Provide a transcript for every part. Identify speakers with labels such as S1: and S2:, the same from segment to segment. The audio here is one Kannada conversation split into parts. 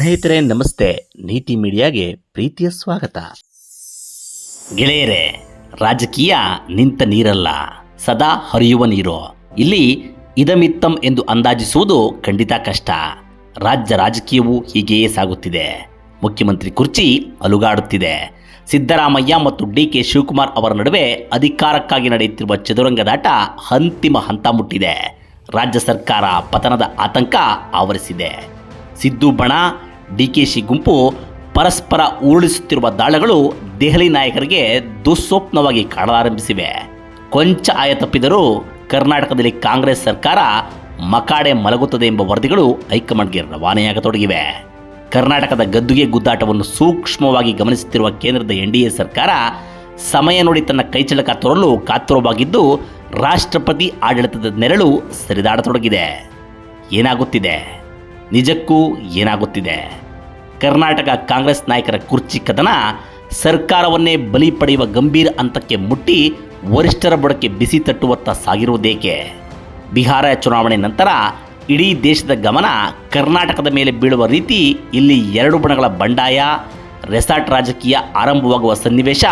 S1: ಸ್ನೇಹಿತರೆ ನಮಸ್ತೆ, ನೀತಿ ಮೀಡಿಯಾಗೆ ಪ್ರೀತಿಯ ಸ್ವಾಗತ. ಗೆಳೆಯರೇ, ರಾಜಕೀಯ ನಿಂತ ನೀರಲ್ಲ, ಸದಾ ಹರಿಯುವ ನೀರು. ಇಲ್ಲಿ ಇದಮಿತ್ತಂ ಎಂದು ಅಂದಾಜಿಸುವುದು ಖಂಡಿತ ಕಷ್ಟ. ರಾಜ್ಯ ರಾಜಕೀಯವು ಹೀಗೆಯೇ ಸಾಗುತ್ತಿದೆ. ಮುಖ್ಯಮಂತ್ರಿ ಕುರ್ಚಿ ಅಲುಗಾಡುತ್ತಿದೆ. ಸಿದ್ದರಾಮಯ್ಯ ಮತ್ತು ಡಿ.ಕೆ. ಶಿವಕುಮಾರ್ ಅವರ ನಡುವೆ ಅಧಿಕಾರಕ್ಕಾಗಿ ನಡೆಯುತ್ತಿರುವ ಚದುರಂಗದಾಟ ಅಂತಿಮ ಹಂತ ಮುಟ್ಟಿದೆ. ರಾಜ್ಯ ಸರ್ಕಾರ ಪತನದ ಆತಂಕ ಆವರಿಸಿದೆ. ಸಿದ್ದು ಬಣ, ಡಿ.ಕೆ.ಶಿ ಗುಂಪು ಪರಸ್ಪರ ಉರುಳಿಸುತ್ತಿರುವ ದಾಳಗಳು ದೆಹಲಿ ನಾಯಕರಿಗೆ ದುಸ್ವಪ್ನವಾಗಿ ಕಾಡಲಾರಂಭಿಸಿವೆ. ಕೊಂಚ ಆಯ ತಪ್ಪಿದರೂ ಕರ್ನಾಟಕದಲ್ಲಿ ಕಾಂಗ್ರೆಸ್ ಸರ್ಕಾರ ಮಕಾಡೆ ಮಲಗುತ್ತದೆ ಎಂಬ ವರದಿಗಳು ಹೈಕಮಾಂಡ್ಗೆ ರವಾನೆಯಾಗತೊಡಗಿವೆ. ಕರ್ನಾಟಕದ ಗದ್ದುಗೆ ಗುದ್ದಾಟವನ್ನು ಸೂಕ್ಷ್ಮವಾಗಿ ಗಮನಿಸುತ್ತಿರುವ ಕೇಂದ್ರದ ಎನ್.ಡಿ.ಎ ಸರ್ಕಾರ ಸಮಯ ನೋಡಿ ತನ್ನ ಕೈಚಳಕ ತೋರಲು ಕಾತುರವಾಗಿದ್ದು, ರಾಷ್ಟ್ರಪತಿ ಆಡಳಿತದ ನೆರಳು ಸರಿದಾಡತೊಡಗಿದೆ. ಏನಾಗುತ್ತಿದೆ? ನಿಜಕ್ಕೂ ಏನಾಗುತ್ತಿದೆ? ಕರ್ನಾಟಕ ಕಾಂಗ್ರೆಸ್ ನಾಯಕರ ಕುರ್ಚಿ ಕದನ ಸರ್ಕಾರವನ್ನೇ ಬಲಿ ಪಡೆಯುವ ಗಂಭೀರ ಹಂತಕ್ಕೆ ಮುಟ್ಟಿ ವರಿಷ್ಠರ ಬುಡಕ್ಕೆ ಬಿಸಿ ತಟ್ಟುವತ್ತ ಸಾಗಿರುವುದೇಕೆ? ಬಿಹಾರ ಚುನಾವಣೆ ನಂತರ ಇಡೀ ದೇಶದ ಗಮನ ಕರ್ನಾಟಕದ ಮೇಲೆ ಬೀಳುವ ರೀತಿ ಇಲ್ಲಿ ಎರಡು ಬಣಗಳ ಬಂಡಾಯ, ರೆಸಾರ್ಟ್ ರಾಜಕೀಯ ಆರಂಭವಾಗುವ ಸನ್ನಿವೇಶ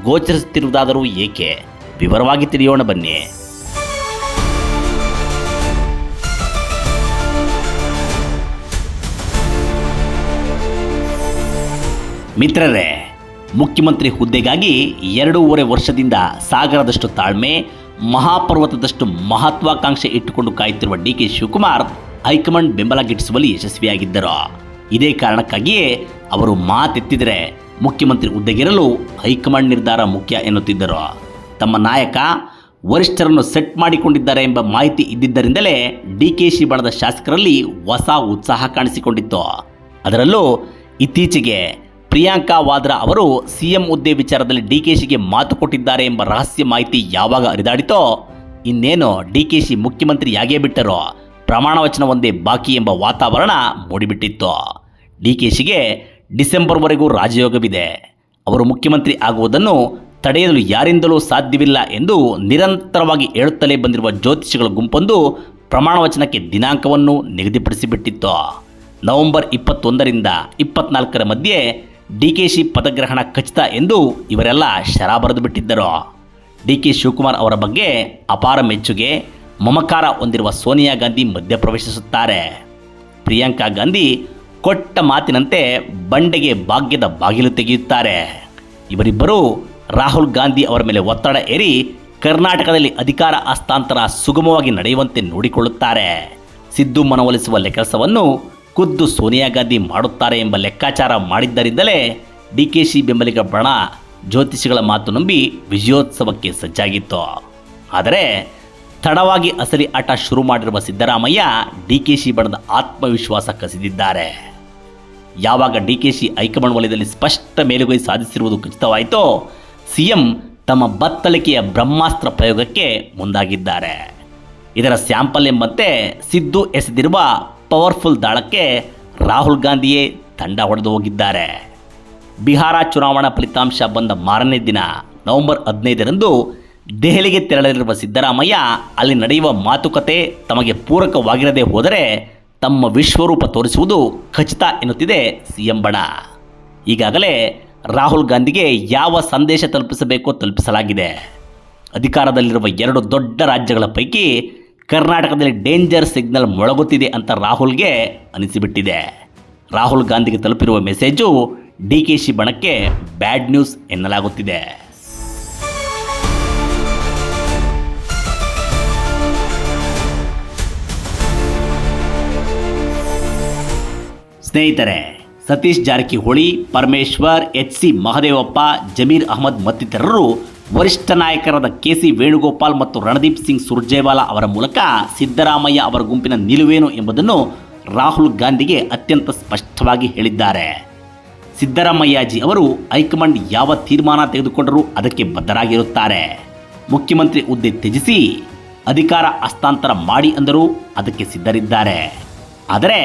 S1: ಗೋಚರಿಸುತ್ತಿರುವುದಾದರೂ ಏಕೆ? ವಿವರವಾಗಿ ತಿಳಿಯೋಣ ಬನ್ನಿ. ಮಿತ್ರರೇ, ಮುಖ್ಯಮಂತ್ರಿ ಹುದ್ದೆಗಾಗಿ 2.5 ವರ್ಷದಿಂದ ಸಾಗರದಷ್ಟು ತಾಳ್ಮೆ, ಮಹಾಪರ್ವತದಷ್ಟು ಮಹತ್ವಾಕಾಂಕ್ಷೆ ಇಟ್ಟುಕೊಂಡು ಕಾಯುತ್ತಿರುವ ಡಿ.ಕೆ. ಶಿವಕುಮಾರ್ ಹೈಕಮಾಂಡ್ ಬೆಂಬಲ ಗಿಟ್ಟಿಸುವಲ್ಲಿ ಯಶಸ್ವಿಯಾಗಿದ್ದರು. ಇದೇ ಕಾರಣಕ್ಕಾಗಿಯೇ ಅವರು ಮಾತೆತ್ತಿದರೆ ಮುಖ್ಯಮಂತ್ರಿ ಹುದ್ದೆಗಿರಲು ಹೈಕಮಾಂಡ್ ನಿರ್ಧಾರ ಮುಖ್ಯ ಎನ್ನುತ್ತಿದ್ದರು. ತಮ್ಮ ನಾಯಕ ವರಿಷ್ಠರನ್ನು ಸೆಟ್ ಮಾಡಿಕೊಂಡಿದ್ದಾರೆ ಎಂಬ ಮಾಹಿತಿ ಇದ್ದಿದ್ದರಿಂದಲೇ ಡಿ.ಕೆ.ಶಿ ಬಣದ ಶಾಸಕರಲ್ಲಿ ಹೊಸ ಉತ್ಸಾಹ ಕಾಣಿಸಿಕೊಂಡಿತ್ತು. ಅದರಲ್ಲೂ ಇತ್ತೀಚೆಗೆ ಪ್ರಿಯಾಂಕಾ ವಾದ್ರಾ ಅವರು ಸಿಎಂ ಹುದ್ದೆ ವಿಚಾರದಲ್ಲಿ ಡಿ.ಕೆ.ಶಿಗೆ ಮಾತು ಕೊಟ್ಟಿದ್ದಾರೆ ಎಂಬ ರಹಸ್ಯ ಮಾಹಿತಿ ಯಾವಾಗ ಹರಿದಾಡಿತೋ, ಇನ್ನೇನು ಡಿ.ಕೆ.ಶಿ ಮುಖ್ಯಮಂತ್ರಿಯಾಗೇ ಬಿಟ್ಟರೋ, ಪ್ರಮಾಣ ವಚನ ಒಂದೇ ಬಾಕಿ ಎಂಬ ವಾತಾವರಣ ಮೂಡಿಬಿಟ್ಟಿತ್ತು. ಡಿ.ಕೆ.ಶಿಗೆ ಡಿಸೆಂಬರ್ವರೆಗೂ ರಾಜಯೋಗವಿದೆ. ಅವರು ಮುಖ್ಯಮಂತ್ರಿ ಆಗುವುದನ್ನು ತಡೆಯಲು ಯಾರಿಂದಲೂ ಸಾಧ್ಯವಿಲ್ಲ ಎಂದು ನಿರಂತರವಾಗಿ ಹೇಳುತ್ತಲೇ ಬಂದಿರುವ ಜ್ಯೋತಿಷಿಗಳ ಗುಂಪೊಂದು ಪ್ರಮಾಣ ವಚನಕ್ಕೆ ದಿನಾಂಕವನ್ನು ನಿಗದಿಪಡಿಸಿಬಿಟ್ಟಿತ್ತು. ನವೆಂಬರ್ 21ರಿಂದ 24ರ ಮಧ್ಯೆ ಡಿ.ಕೆ.ಶಿ ಪದಗ್ರಹಣ ಖಚಿತ ಎಂದು ಇವರೆಲ್ಲ ಶರ ಬರೆದು ಬಿಟ್ಟಿದ್ದರು. ಡಿ.ಕೆ. ಶಿವಕುಮಾರ್ ಅವರ ಬಗ್ಗೆ ಅಪಾರ ಮೆಚ್ಚುಗೆ, ಮಮಕಾರ ಹೊಂದಿರುವ ಸೋನಿಯಾ ಗಾಂಧಿ ಮಧ್ಯಪ್ರವೇಶಿಸುತ್ತಾರೆ. ಪ್ರಿಯಾಂಕಾ ಗಾಂಧಿ ಕೊಟ್ಟ ಮಾತಿನಂತೆ ಬಂಡೆಗೆ ಭಾಗ್ಯದ ಬಾಗಿಲು ತೆಗೆಯುತ್ತಾರೆ. ಇವರಿಬ್ಬರೂ ರಾಹುಲ್ ಗಾಂಧಿ ಅವರ ಮೇಲೆ ಒತ್ತಡ ಏರಿ ಕರ್ನಾಟಕದಲ್ಲಿ ಅಧಿಕಾರ ಹಸ್ತಾಂತರ ಸುಗಮವಾಗಿ ನಡೆಯುವಂತೆ ನೋಡಿಕೊಳ್ಳುತ್ತಾರೆ. ಸಿದ್ದು ಮನವೊಲಿಸುವ ಕೆಲಸವನ್ನು ಖುದ್ದು ಸೋನಿಯಾ ಗಾಂಧಿ ಮಾಡುತ್ತಾರೆ ಎಂಬ ಲೆಕ್ಕಾಚಾರ ಮಾಡಿದ್ದರಿಂದಲೇ ಡಿ.ಕೆ.ಶಿ ಬೆಂಬಲಿಗ ಬಣ ಜ್ಯೋತಿಷಿಗಳ ಮಾತು ನಂಬಿ ವಿಜಯೋತ್ಸವಕ್ಕೆ ಸಜ್ಜಾಗಿತ್ತು. ಆದರೆ ತಡವಾಗಿ ಅಸಲಿ ಆಟ ಶುರು ಮಾಡಿರುವ ಸಿದ್ದರಾಮಯ್ಯ ಡಿ.ಕೆ.ಶಿ ಬಣದ ಆತ್ಮವಿಶ್ವಾಸ ಕಸಿದಿದ್ದಾರೆ. ಯಾವಾಗ ಡಿ.ಕೆ.ಶಿ ಹೈಕಮಾಂಡ್ ವಲಯದಲ್ಲಿ ಸ್ಪಷ್ಟ ಮೇಲುಗೈ ಸಾಧಿಸಿರುವುದು ಖಚಿತವಾಯಿತೋ, ಸಿಎಂ ತಮ್ಮ ಬತ್ತಳಿಕೆಯ ಬ್ರಹ್ಮಾಸ್ತ್ರ ಪ್ರಯೋಗಕ್ಕೆ ಮುಂದಾಗಿದ್ದಾರೆ. ಇದರ ಸ್ಯಾಂಪಲ್ ಎಂಬಂತೆ ಸಿದ್ದು ಎಸೆದಿರುವ ಪವರ್ಫುಲ್ ದಾಳಕ್ಕೆ ರಾಹುಲ್ ಗಾಂಧಿಯೇ ತಂಡ ಹೊಡೆದು ಹೋಗಿದ್ದಾರೆ. ಬಿಹಾರ ಚುನಾವಣಾ ಫಲಿತಾಂಶ ಬಂದ ಮಾರನೇ ದಿನ ನವೆಂಬರ್ 15ರಂದು ದೆಹಲಿಗೆ ತೆರಳಲಿರುವ ಸಿದ್ದರಾಮಯ್ಯ ಅಲ್ಲಿ ನಡೆಯುವ ಮಾತುಕತೆ ತಮಗೆ ಪೂರಕವಾಗಿರದೇ ಹೋದರೆ ತಮ್ಮ ವಿಶ್ವರೂಪ ತೋರಿಸುವುದು ಖಚಿತ ಎನ್ನುತ್ತಿದೆ ಸಿಎಂ ಬಣ. ಈಗಾಗಲೇ ರಾಹುಲ್ ಗಾಂಧಿಗೆ ಯಾವ ಸಂದೇಶ ತಲುಪಿಸಬೇಕೋ ತಲುಪಿಸಲಾಗಿದೆ. ಅಧಿಕಾರದಲ್ಲಿರುವ 2 ದೊಡ್ಡ ರಾಜ್ಯಗಳ ಪೈಕಿ ಕರ್ನಾಟಕದಲ್ಲಿ ಡೇಂಜರ್ ಸಿಗ್ನಲ್ ಮೊಳಗುತ್ತಿದೆ ಅಂತ ರಾಹುಲ್ಗೆ ಅನಿಸಿಬಿಟ್ಟಿದೆ. ರಾಹುಲ್ ಗಾಂಧಿಗೆ ತಲುಪಿರುವ ಮೆಸೇಜು ಡಿ.ಕೆ.ಶಿ ಬಣಕ್ಕೆ ಬ್ಯಾಡ್ ನ್ಯೂಸ್ ಎನ್ನಲಾಗುತ್ತಿದೆ. ಸ್ನೇಹಿತರೆ, ಸತೀಶ್ ಜಾರಕಿಹೊಳಿ, ಪರಮೇಶ್ವರ್, ಎಚ್.ಸಿ. ಮಹದೇವಪ್ಪ, ಜಮೀರ್ ಅಹಮದ್ ಮತ್ತಿತರರು ವರಿಷ್ಠ ನಾಯಕರಾದ ಕೆ.ಸಿ. ವೇಣುಗೋಪಾಲ್ ಮತ್ತು ರಣದೀಪ್ ಸಿಂಗ್ ಸುರ್ಜೇವಾಲಾ ಅವರ ಮೂಲಕ ಸಿದ್ದರಾಮಯ್ಯ ಅವರ ಗುಂಪಿನ ನಿಲುವೇನು ಎಂಬುದನ್ನು ರಾಹುಲ್ ಗಾಂಧಿಗೆ ಅತ್ಯಂತ ಸ್ಪಷ್ಟವಾಗಿ ಹೇಳಿದ್ದಾರೆ. ಸಿದ್ದರಾಮಯ್ಯಜಿ ಅವರು ಹೈಕಮಾಂಡ್ ಯಾವ ತೀರ್ಮಾನ ತೆಗೆದುಕೊಂಡರೂ ಅದಕ್ಕೆ ಬದ್ಧರಾಗಿರುತ್ತಾರೆ. ಮುಖ್ಯಮಂತ್ರಿ ಹುದ್ದೆ ತ್ಯಜಿಸಿ ಅಧಿಕಾರ ಹಸ್ತಾಂತರ ಮಾಡಿ ಅಂದರೂ ಅದಕ್ಕೆ ಸಿದ್ಧರಿದ್ದಾರೆ. ಆದರೆ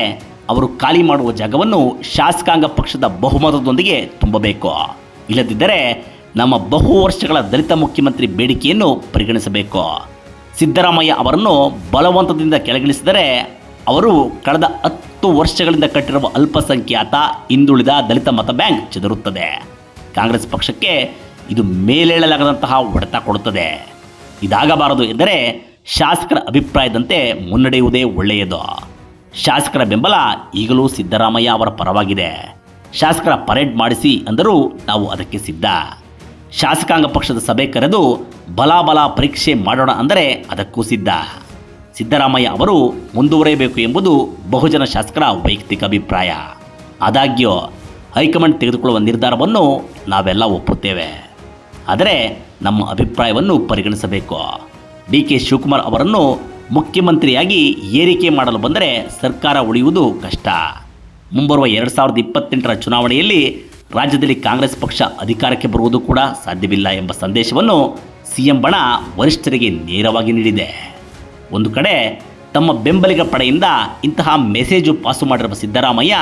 S1: ಅವರು ಖಾಲಿ ಮಾಡುವ ಜಾಗವನ್ನು ಶಾಸಕಾಂಗ ಪಕ್ಷದ ಬಹುಮತದೊಂದಿಗೆ ತುಂಬಬೇಕು. ಇಲ್ಲದಿದ್ದರೆ ನಮ್ಮ ಬಹು ವರ್ಷಗಳ ದಲಿತ ಮುಖ್ಯಮಂತ್ರಿ ಬೇಡಿಕೆಯನ್ನು ಪರಿಗಣಿಸಬೇಕು. ಸಿದ್ದರಾಮಯ್ಯ ಅವರನ್ನು ಬಲವಂತದಿಂದ ಕೆಳಗಿಳಿಸಿದರೆ ಅವರು ಕಳೆದ 10 ವರ್ಷಗಳಿಂದ ಕಟ್ಟಿರುವ ಅಲ್ಪಸಂಖ್ಯಾತ ಹಿಂದುಳಿದ ದಲಿತ ಮತ ಬ್ಯಾಂಕ್ ಚೆದರುತ್ತದೆ. ಕಾಂಗ್ರೆಸ್ ಪಕ್ಷಕ್ಕೆ ಇದು ಮೇಲೇಳಲಾಗದಂತಹ ಹೊಡೆತ ಕೊಡುತ್ತದೆ. ಇದಾಗಬಾರದು ಎಂದರೆ ಶಾಸಕರ ಅಭಿಪ್ರಾಯದಂತೆ ಮುನ್ನಡೆಯುವುದೇ ಒಳ್ಳೆಯದು. ಶಾಸಕರ ಬೆಂಬಲ ಈಗಲೂ ಸಿದ್ದರಾಮಯ್ಯ ಅವರ ಪರವಾಗಿದೆ. ಶಾಸಕರ ಪರೇಡ್ ಮಾಡಿಸಿ ಅಂದರೂ ನಾವು ಅದಕ್ಕೆ ಸಿದ್ಧ. ಶಾಸಕಾಂಗ ಪಕ್ಷದ ಸಭೆ ಕರೆದು ಬಲಾಬಲ ಪರೀಕ್ಷೆ ಮಾಡೋಣ ಅಂದರೆ ಅದಕ್ಕೂ ಸಿದ್ಧ. ಸಿದ್ದರಾಮಯ್ಯ ಅವರು ಮುಂದುವರಿಯಬೇಕು ಎಂಬುದು ಬಹುಜನ ಶಾಸಕರ ವೈಯಕ್ತಿಕ ಅಭಿಪ್ರಾಯ. ಆದಾಗ್ಯೂ ಹೈಕಮಾಂಡ್ ತೆಗೆದುಕೊಳ್ಳುವ ನಿರ್ಧಾರವನ್ನು ನಾವೆಲ್ಲ ಒಪ್ಪುತ್ತೇವೆ. ಆದರೆ ನಮ್ಮ ಅಭಿಪ್ರಾಯವನ್ನು ಪರಿಗಣಿಸಬೇಕು. ಡಿ.ಕೆ. ಶಿವಕುಮಾರ್ ಅವರನ್ನು ಮುಖ್ಯಮಂತ್ರಿಯಾಗಿ ಏರಿಕೆ ಮಾಡಲು ಬಂದರೆ ಸರ್ಕಾರ ಉಳಿಯುವುದು ಕಷ್ಟ. ಮುಂಬರುವ 2028ರ ಚುನಾವಣೆಯಲ್ಲಿ ರಾಜ್ಯದಲ್ಲಿ ಕಾಂಗ್ರೆಸ್ ಪಕ್ಷ ಅಧಿಕಾರಕ್ಕೆ ಬರುವುದು ಕೂಡ ಸಾಧ್ಯವಿಲ್ಲ ಎಂಬ ಸಂದೇಶವನ್ನು ಸಿಎಂ ಬಣ ವರಿಷ್ಠರಿಗೆ ನೇರವಾಗಿ ನೀಡಿದೆ. ಒಂದು ಕಡೆ ತಮ್ಮ ಬೆಂಬಲಿಗರ ಪಡೆಯಿಂದ ಇಂತಹ ಮೆಸೇಜು ಪಾಸು ಮಾಡಿರುವ ಸಿದ್ದರಾಮಯ್ಯ,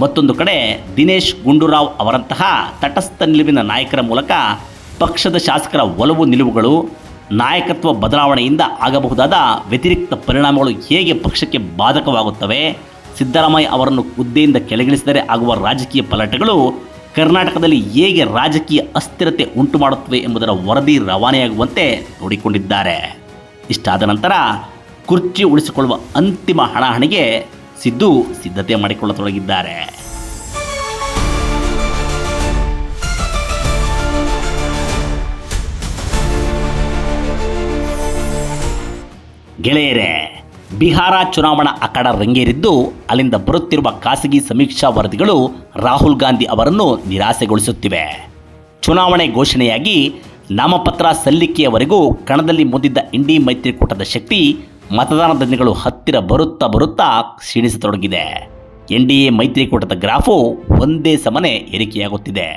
S1: ಮತ್ತೊಂದು ಕಡೆ ದಿನೇಶ್ ಗುಂಡೂರಾವ್ ಅವರಂತಹ ತಟಸ್ಥ ನಿಲುವಿನ ನಾಯಕರ ಮೂಲಕ ಪಕ್ಷದ ಶಾಸಕರ ಒಲವು ನಿಲುವುಗಳು, ನಾಯಕತ್ವ ಬದಲಾವಣೆಯಿಂದ ಆಗಬಹುದಾದ ವ್ಯತಿರಿಕ್ತ ಪರಿಣಾಮಗಳು ಹೇಗೆ ಪಕ್ಷಕ್ಕೆ ಬಾಧಕವಾಗುತ್ತವೆ, ಸಿದ್ದರಾಮಯ್ಯ ಅವರನ್ನು ಹುದ್ದೆಯಿಂದ ಕೆಳಗಿಳಿಸಿದರೆ ಆಗುವ ರಾಜಕೀಯ ಪಲಟಗಳು ಕರ್ನಾಟಕದಲ್ಲಿ ಹೇಗೆ ರಾಜಕೀಯ ಅಸ್ಥಿರತೆ ಉಂಟು ಮಾಡುತ್ತವೆ ಎಂಬುದರ ವರದಿ ರವಾನೆಯಾಗುವಂತೆ ನೋಡಿಕೊಂಡಿದ್ದಾರೆ. ಇಷ್ಟಾದ ನಂತರ ಕುರ್ಚಿ ಉಳಿಸಿಕೊಳ್ಳುವ ಅಂತಿಮ ಹಣಾಹಣಿಗೆ ಸಿದ್ದು ಸಿದ್ಧತೆ ಮಾಡಿಕೊಳ್ಳತೊಡಗಿದ್ದಾರೆ. ಗೆಳೆಯರೇ, ಬಿಹಾರ ಚುನಾವಣಾ ಅಖಾಡ ರಂಗೇರಿದ್ದು ಅಲ್ಲಿಂದ ಬರುತ್ತಿರುವ ಖಾಸಗಿ ಸಮೀಕ್ಷಾ ವರದಿಗಳು ರಾಹುಲ್ ಗಾಂಧಿ ಅವರನ್ನು ನಿರಾಸೆಗೊಳಿಸುತ್ತಿವೆ. ಚುನಾವಣೆ ಘೋಷಣೆಯಾಗಿ ನಾಮಪತ್ರ ಸಲ್ಲಿಕೆಯವರೆಗೂ ಕಣದಲ್ಲಿ ಮುಂದಿದ್ದ ಇಂಡಿ ಮೈತ್ರಿಕೂಟದ ಶಕ್ತಿ ಮತದಾನ ದಿನಗಳು ಹತ್ತಿರ ಬರುತ್ತಾ ಕ್ಷೀಣಿಸತೊಡಗಿದೆ. ಎನ್ಡಿಎ ಮೈತ್ರಿಕೂಟದ ಗ್ರಾಫು ಒಂದೇ ಸಮನೆ ಏರಿಕೆಯಾಗುತ್ತಿದೆ.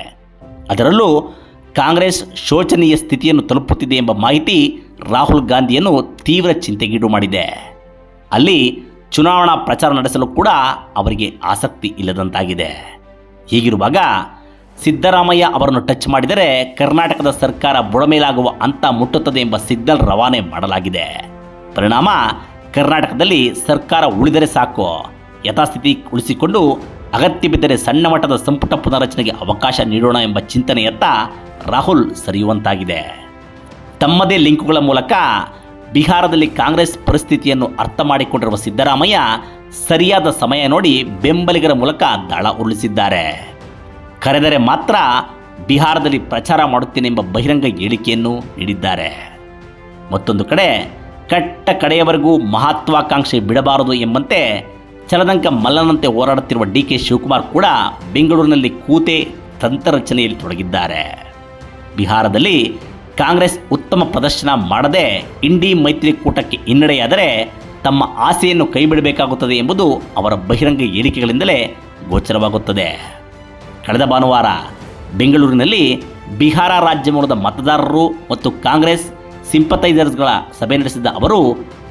S1: ಅದರಲ್ಲೂ ಕಾಂಗ್ರೆಸ್ ಶೋಚನೀಯ ಸ್ಥಿತಿಯನ್ನು ತಲುಪುತ್ತಿದೆ ಎಂಬ ಮಾಹಿತಿ ರಾಹುಲ್ ಗಾಂಧಿಯನ್ನು ತೀವ್ರ ಚಿಂತೆಗೀಡು ಮಾಡಿದೆ. ಅಲ್ಲಿ ಚುನಾವಣಾ ಪ್ರಚಾರ ನಡೆಸಲು ಕೂಡ ಅವರಿಗೆ ಆಸಕ್ತಿ ಇಲ್ಲದಂತಾಗಿದೆ. ಹೀಗಿರುವಾಗ ಸಿದ್ದರಾಮಯ್ಯ ಅವರನ್ನು ಟಚ್ ಮಾಡಿದರೆ ಕರ್ನಾಟಕದ ಸರ್ಕಾರ ಬುಡಮೇಲಾಗುವ ಹಂತ ಮುಟ್ಟುತ್ತದೆ ಎಂಬ ಸಿಗ್ನಲ್ ರವಾನೆ ಮಾಡಲಾಗಿದೆ. ಪರಿಣಾಮ ಕರ್ನಾಟಕದಲ್ಲಿ ಸರ್ಕಾರ ಉಳಿದರೆ ಸಾಕು, ಯಥಾಸ್ಥಿತಿ ಉಳಿಸಿಕೊಂಡು ಅಗತ್ಯ ಬಿದ್ದರೆ ಸಣ್ಣ ಮಟ್ಟದ ಸಂಪುಟ ಪುನರಚನೆಗೆ ಅವಕಾಶ ನೀಡೋಣ ಎಂಬ ಚಿಂತನೆಯತ್ತ ರಾಹುಲ್ ಸರಿಯುವಂತಾಗಿದೆ. ತಮ್ಮದೇ ಲಿಂಕುಗಳ ಮೂಲಕ ಬಿಹಾರದಲ್ಲಿ ಕಾಂಗ್ರೆಸ್ ಪರಿಸ್ಥಿತಿಯನ್ನು ಅರ್ಥ ಮಾಡಿಕೊಂಡಿರುವ ಸಿದ್ದರಾಮಯ್ಯ ಸರಿಯಾದ ಸಮಯ ನೋಡಿ ಬೆಂಬಲಿಗರ ಮೂಲಕ ದಾಳ ಉರುಳಿಸಿದ್ದಾರೆ. ಕರೆದರೆ ಮಾತ್ರ ಬಿಹಾರದಲ್ಲಿ ಪ್ರಚಾರ ಮಾಡುತ್ತೇನೆಂಬ ಬಹಿರಂಗ ಹೇಳಿಕೆಯನ್ನು ನೀಡಿದ್ದಾರೆ. ಮತ್ತೊಂದು ಕಡೆ ಕಟ್ಟ ಕಡೆಯವರೆಗೂ ಮಹತ್ವಾಕಾಂಕ್ಷೆ ಬಿಡಬಾರದು ಎಂಬಂತೆ ಚಲದಂಕ ಮಲ್ಲನಂತೆ ಹೋರಾಡುತ್ತಿರುವ ಡಿ.ಕೆ. ಶಿವಕುಮಾರ್ ಕೂಡ ಬೆಂಗಳೂರಿನಲ್ಲಿ ಕೂತೆ ತಂತ್ರರಚನೆಯಲ್ಲಿ ತೊಡಗಿದ್ದಾರೆ. ಬಿಹಾರದಲ್ಲಿ ಕಾಂಗ್ರೆಸ್ ಉತ್ತಮ ಪ್ರದರ್ಶನ ಮಾಡದೆ ಇಂಡಿ ಮೈತ್ರಿಕೂಟಕ್ಕೆ ಹಿನ್ನಡೆಯಾದರೆ ತಮ್ಮ ಆಸೆಯನ್ನು ಕೈಬಿಡಬೇಕಾಗುತ್ತದೆ ಎಂಬುದು ಅವರ ಬಹಿರಂಗ ಹೇಳಿಕೆಗಳಿಂದಲೇ ಗೋಚರವಾಗುತ್ತದೆ. ಕಳೆದ ಭಾನುವಾರ ಬೆಂಗಳೂರಿನಲ್ಲಿ ಬಿಹಾರ ರಾಜ್ಯ ಮೂಲದ ಮತದಾರರು ಮತ್ತು ಕಾಂಗ್ರೆಸ್ ಸಿಂಪತೈಸರ್ಸ್ಗಳ ಸಭೆ ನಡೆಸಿದ ಅವರು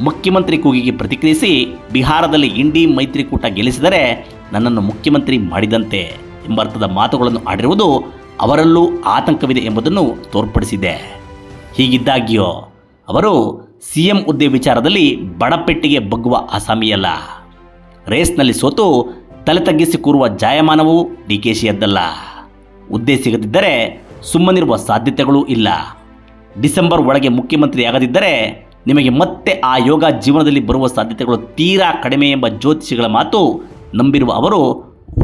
S1: ಮುಖ್ಯಮಂತ್ರಿ ಕೂಗಿಗೆ ಪ್ರತಿಕ್ರಿಯಿಸಿ, ಬಿಹಾರದಲ್ಲಿ ಇಂಡಿ ಮೈತ್ರಿಕೂಟ ಗೆಲ್ಲಿಸಿದರೆ ನನ್ನನ್ನು ಮುಖ್ಯಮಂತ್ರಿ ಮಾಡಿದಂತೆ ಎಂಬರ್ಥದ ಮಾತುಗಳನ್ನು ಆಡಿರುವುದು ಅವರಲ್ಲೂ ಆತಂಕವಿದೆ ಎಂಬುದನ್ನು ತೋರ್ಪಡಿಸಿದೆ. ಹೀಗಿದ್ದಾಗ್ಯೂ ಅವರು ಸಿಎಂ ಹುದ್ದೆ ವಿಚಾರದಲ್ಲಿ ಬಡಪೆಟ್ಟಿಗೆ ಬಗ್ಗುವ ಅಸಾಮಿಯಲ್ಲ. ರೇಸ್ನಲ್ಲಿ ಸೋತು ತಲೆ ತಗ್ಗಿಸಿ ಕೂರುವ ಜಾಯಮಾನವೂ ಡಿಕೆಶಿಯದ್ದಲ್ಲ. ಹುದ್ದೆ ಸಿಗದಿದ್ದರೆ ಸುಮ್ಮನಿರುವ ಸಾಧ್ಯತೆಗಳೂ ಇಲ್ಲ. ಡಿಸೆಂಬರ್ ಒಳಗೆ ಮುಖ್ಯಮಂತ್ರಿ ಆಗದಿದ್ದರೆ ನಿಮಗೆ ಮತ್ತೆ ಆ ಯೋಗ ಜೀವನದಲ್ಲಿ ಬರುವ ಸಾಧ್ಯತೆಗಳು ತೀರಾ ಕಡಿಮೆ ಎಂಬ ಜ್ಯೋತಿಷಿಗಳ ಮಾತು ನಂಬಿರುವ ಅವರು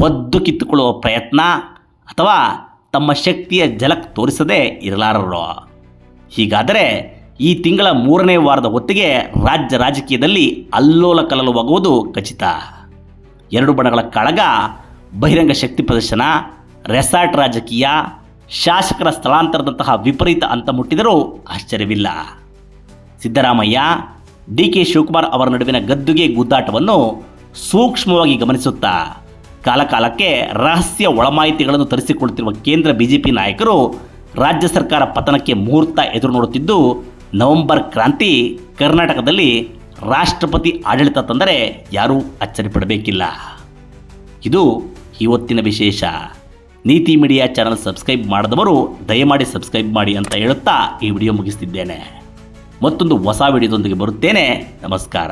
S1: ಒದ್ದು ಕಿತ್ತುಕೊಳ್ಳುವ ಪ್ರಯತ್ನ ಅಥವಾ ತಮ್ಮ ಶಕ್ತಿಯ ಝಲಕ್ ತೋರಿಸದೇ ಇರಲಾರರು. ಹೀಗಾದರೆ ಈ ತಿಂಗಳ 3ನೇ ವಾರದ ಹೊತ್ತಿಗೆ ರಾಜ್ಯ ರಾಜಕೀಯದಲ್ಲಿ ಅಲ್ಲೋಲ ಕಲ್ಲೋಲವಾಗುವುದು ಖಚಿತ. 2 ಬಣಗಳ ಕಾಳಗ, ಬಹಿರಂಗ ಶಕ್ತಿ ಪ್ರದರ್ಶನ, ರೆಸಾರ್ಟ್ ರಾಜಕೀಯ, ಶಾಸಕರ ಸ್ಥಳಾಂತರದಂತಹ ವಿಪರೀತ ಹಂತ ಮುಟ್ಟಿದರೂ ಆಶ್ಚರ್ಯವಿಲ್ಲ. ಸಿದ್ದರಾಮಯ್ಯ, ಡಿ.ಕೆ. ಶಿವಕುಮಾರ್ ಅವರ ನಡುವಿನ ಗದ್ದುಗೆ ಗುದ್ದಾಟವನ್ನು ಸೂಕ್ಷ್ಮವಾಗಿ ಗಮನಿಸುತ್ತಾ ಕಾಲಕಾಲಕ್ಕೆ ರಹಸ್ಯ ಒಳಮಾಹಿತಿಗಳನ್ನು ತರಿಸಿಕೊಳ್ಳುತ್ತಿರುವ ಕೇಂದ್ರ ಬಿಜೆಪಿ ನಾಯಕರು ರಾಜ್ಯ ಸರ್ಕಾರ ಪತನಕ್ಕೆ ಮುಹೂರ್ತ ಎದುರು ನೋಡುತ್ತಿದ್ದು, ನವೆಂಬರ್ ಕ್ರಾಂತಿ ಕರ್ನಾಟಕದಲ್ಲಿ ರಾಷ್ಟ್ರಪತಿ ಆಡಳಿತ ತಂದರೆ ಯಾರೂ ಅಚ್ಚರಿಪಡಬೇಕಿಲ್ಲ. ಇದು ಇವತ್ತಿನ ವಿಶೇಷ. ನೀತಿ ಮೀಡಿಯಾ ಚಾನಲ್ ಸಬ್ಸ್ಕ್ರೈಬ್ ಮಾಡದವರು ದಯಮಾಡಿ ಸಬ್ಸ್ಕ್ರೈಬ್ ಮಾಡಿ ಅಂತ ಹೇಳುತ್ತಾ ಈ ವಿಡಿಯೋ ಮುಗಿಸ್ತಿದ್ದೇನೆ. ಮತ್ತೊಂದು ಹೊಸ ವಿಡಿಯೋದೊಂದಿಗೆ ಬರುತ್ತೇನೆ. ನಮಸ್ಕಾರ.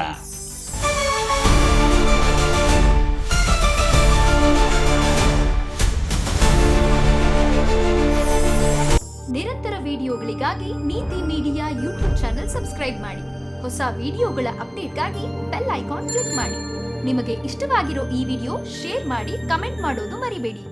S2: ವಿಡಿಯೋಗಳಿಗಾಗಿ ನೀತಿ ಮೀಡಿಯಾ ಯೂಟ್ಯೂಬ್ ಚಾನೆಲ್ ಸಬ್ಸ್ಕ್ರೈಬ್ ಮಾಡಿ. ಹೊಸ ವಿಡಿಯೋಗಳ ಅಪ್ಡೇಟ್ಗಾಗಿ ಬೆಲ್ ಐಕಾನ್ ಕ್ಲಿಕ್ ಮಾಡಿ. ನಿಮಗೆ ಇಷ್ಟವಾಗಿರೋ ಈ ವಿಡಿಯೋ ಶೇರ್ ಮಾಡಿ, ಕಮೆಂಟ್ ಮಾಡೋದು ಮರಿಬೇಡಿ.